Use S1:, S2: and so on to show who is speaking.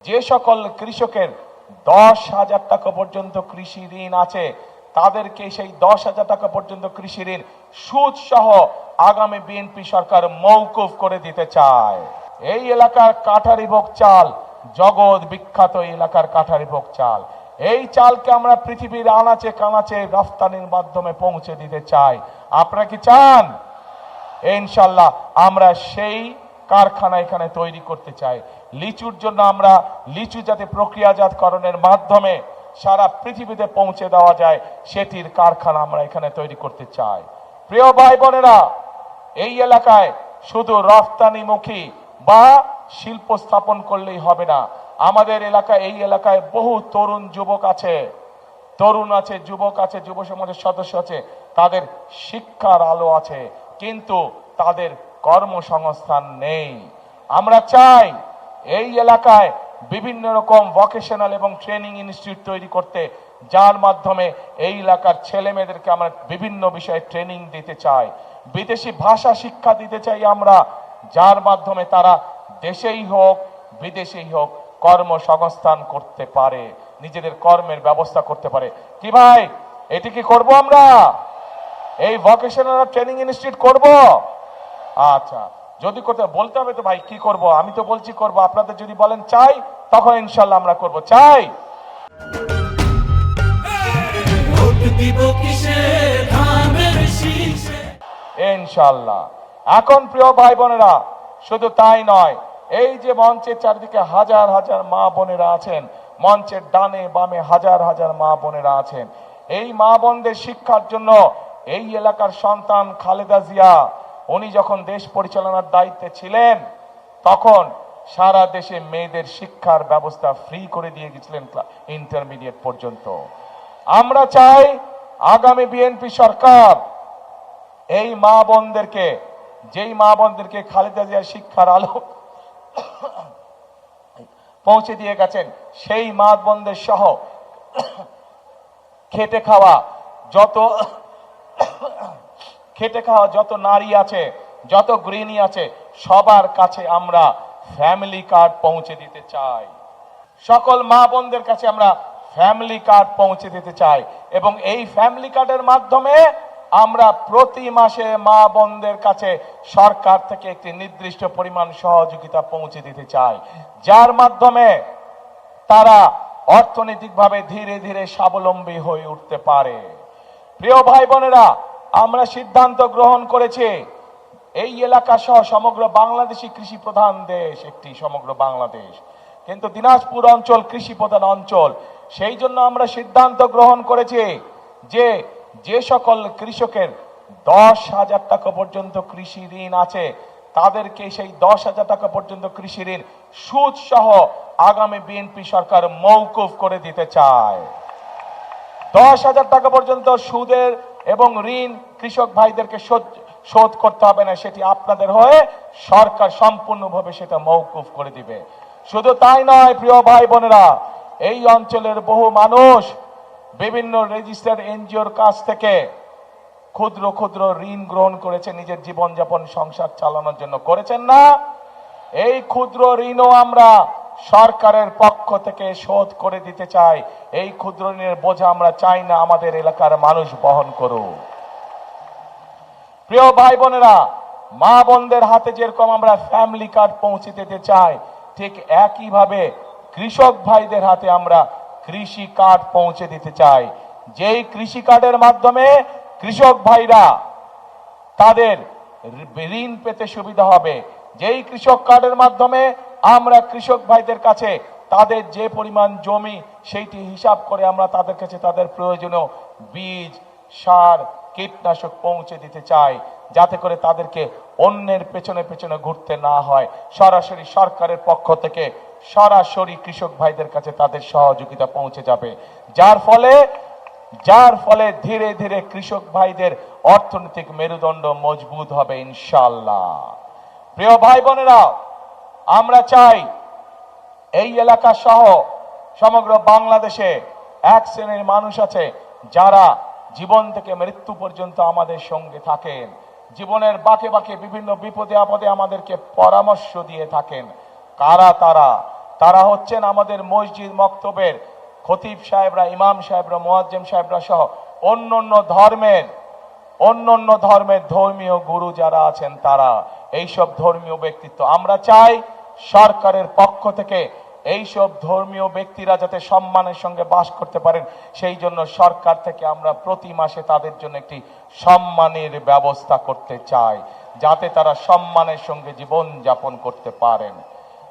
S1: যে সকল কৃষকের 10,000 টাকা পর্যন্ত কৃষি ঋণ আছে তাদেরকে সেই 10,000 টাকা পর্যন্ত কৃষি ঋণ সুদ সহ আগামী বিএনপি সরকার মওকুফ করে দিতে চায়। এই এলাকার কাঠারিভোগ চাল জগৎ বিখ্যাত এলাকার কাঠারিভোগ চাল, এই চালকে আমরা পৃথিবীর আনাচে কানাচে রফতানির মাধ্যমে পৌঁছে দিতে চাই। আপনারা কি চান? ইনশাআল্লাহ আমরা সেই কারখানা এখানে তৈরি করতে চাই। লিচুর জন্য আমরা লিচু যাতে প্রক্রিয়াজাতকরণের মাধ্যমে সারা পৃথিবীতে পৌঁছে দেওয়া যায় সেটির কারখানা আমরা এখানে তৈরি করতে চাই। প্রিয় ভাই বোনেরা, এই এলাকায় শুধু রফতানিমুখী বা শিল্প স্থাপন করলেই হবে না। আমাদের এলাকায় এই এলাকায় বহু তরুণ যুবক আছে, যুবক আছে, যুব সমাজের সদস্য আছে, তাদের শিক্ষার আলো আছে, কিন্তু তাদের কর্মসংস্থান নেই। আমরা চাই এই এলাকায় বিভিন্ন রকম ভোকেশনাল এবং ট্রেনিং ইনস্টিটিউট তৈরি করতে, যার মাধ্যমে এই এলাকার ছেলে মেয়েদেরকে আমরা বিভিন্ন বিষয়ে ট্রেনিং দিতে চাই। বিদেশি ভাষা শিক্ষা দিতে চাই আমরা, যার মাধ্যমে তারা দেশেই হোক বিদেশেই হোক কর্মসংস্থান করতে পারে, নিজেদের কর্মের ব্যবস্থা করতে পারে। কি ভাই, এটি কি করব আমরা? এই ভোকেশনাল ট্রেনিং ইনস্টিটিউট করব? আচ্ছা, যদি করতে বলতে হবে তো ভাই কি করব? আমি তো বলছি করব, আপনাদের যদি বলেন চাই তখন ইনশাআল্লাহ আমরা করব। চাই ইনশাআল্লাহ। এখন প্রিয় ভাই বোনেরা, শুধু তাই নয়, এই যে মঞ্চের চারিদিকে হাজার হাজার মা বোনেরা আছেন, মঞ্চের ডানে বামে হাজার হাজার মা বোনেরা আছেন, এই মা বোনদের শিক্ষার জন্য এই এলাকার সন্তান খালেদা জিয়া উনি যখন দেশ পরিচালনার দায়িত্বে ছিলেন তখন সারা দেশে মেয়েদের শিক্ষার ব্যবস্থা ফ্রি করে দিয়ে গেছিলেন ইন্টারমিডিয়েট পর্যন্ত। আমরা চাই আগামী বিএনপি সরকার এই মা বোনদেরকে, যেই মা বোনদেরকে খালেদা জিয়া শিক্ষার আলো পৌঁছে দিয়ে গেছেন, সেই মা বোনদের সহ খেটে খাওয়া যত নারী আছে, যত গৃহিণী আছে, সবার কাছে আমরা ফ্যামিলি কার্ড পৌঁছে দিতে চাই। সকল মা বোনদের কাছে আমরা ফ্যামিলি কার্ড পৌঁছে দিতে চাই এবং এই ফ্যামিলি কার্ডের মাধ্যমে আমরা প্রতি মাসে মা বোনদের কাছে সরকার থেকে একটি নির্দিষ্ট পরিমাণ সহযোগিতা পৌঁছে দিতে চাই, যার মাধ্যমে তারা অর্থনৈতিকভাবে ধীরে ধীরে স্বাবলম্বী হয়ে উঠতে পারে। প্রিয় ভাই বোনেরা, আমরা সিদ্ধান্ত গ্রহণ করেছি এই এলাকা সহ সমগ্র বাংলাদেশি কৃষি প্রধান দেশ একটি, সমগ্র বাংলাদেশ কিন্তু দিনাজপুর অঞ্চল কৃষি প্রধান অঞ্চল। সেই জন্য আমরা সিদ্ধান্ত গ্রহণ করেছি যে যে সকল কৃষকের 10,000 টাকা পর্যন্ত কৃষি ঋণ আছে তাদেরকে সেই 10,000 টাকা পর্যন্ত কৃষি ঋণ সুদ সহ আগামী বিএনপি সরকার মওকুফ করে দিতে চায়। 10,000 টাকা পর্যন্ত সুদের এবং ঋণ কৃষক ভাইদেরকে শোধ করতে হবে না, সেটি আপনাদের হয়ে সরকার সম্পূর্ণভাবে সেটা মওকুফ করে দিবে। শুধু তাই নয় প্রিয় ভাই বোনেরা, এই অঞ্চলের বহু মানুষ বিভিন্ন রেজিস্টার্ড এনজিওর কাছ থেকে ক্ষুদ্র ক্ষুদ্র ঋণ গ্রহণ করেছে নিজের জীবনযাপন সংসার চালানোর জন্য, করেছেন না? এই ক্ষুদ্র ঋণও আমরা সরকারের পক্ষ থেকে শোধ করে দিতে চাই। এই ক্ষুদ্র ঋণের বোঝা আমরা চাই না আমাদের এলাকার মানুষ বহন করুক। প্রিয় ভাই বোনেরা, মা বোনদের হাতে যেরকম আমরা ফ্যামিলি কার্ড পৌঁছে দিতে চাই, ঠিক একইভাবে কৃষক ভাইদের হাতে আমরা কৃষি কার্ড পৌঁছে দিতে চাই। যেই কৃষি কার্ডের মাধ্যমে কৃষক ভাইরা তাদের ঋণ পেতে সুবিধা হবে, যেই কৃষক কার্ডের মাধ্যমে আমরা কৃষক ভাইদের কাছে তাদের যে পরিমাণ জমি সেইটি হিসাব করে আমরা তাদের কাছে তাদের প্রয়োজনীয় বীজ, সার, কীটনাশক পৌঁছে দিতে চাই, যাতে করে তাদেরকে অন্যের পেছনে পেছনে ঘুরতে না হয়। সরাসরি সরকারের পক্ষ থেকে সরাসরি কৃষক ভাইদের কাছে তাদের সহযোগিতা পৌঁছে যাবে, যার ফলে ধীরে ধীরে কৃষক ভাইদের অর্থনৈতিক মেরুদণ্ড মজবুত হবে ইনশাআল্লাহ। প্রিয় ভাই বোনেরা, আমরা চাই এই এলাকা সহ সমগ্র বাংলাদেশে এক শ্রেণীর মানুষ আছে যারা জীবন থেকে মৃত্যু পর্যন্ত আমাদের সঙ্গে থাকেন, জীবনের বাঁকে বাঁকে বিভিন্ন বিপদে আপদে আমাদেরকে পরামর্শ দিয়ে থাকেন। কারা তারা? তারা হচ্ছেন আমাদের মসজিদ মক্তবের খতিব সাহেবরা, ইমাম সাহেবরা, মুয়াজ্জিম সাহেবরা সহ অন্য ধর্মের ধর্মীয় গুরু যারা আছেন তারা, এইসব ধর্মীয় ব্যক্তিত্ব। আমরা চাই সরকারের পক্ষ থেকে এইসব ধর্মীয় ব্যক্তিরা যাতে সম্মানের সঙ্গে বাস করতে পারেন, সেই জন্য সরকার থেকে আমরা প্রতি মাসে তাদের জন্য একটি সম্মানের ব্যবস্থা করতে চাই, যাতে তারা সম্মানের সঙ্গে জীবন যাপন করতে পারেন।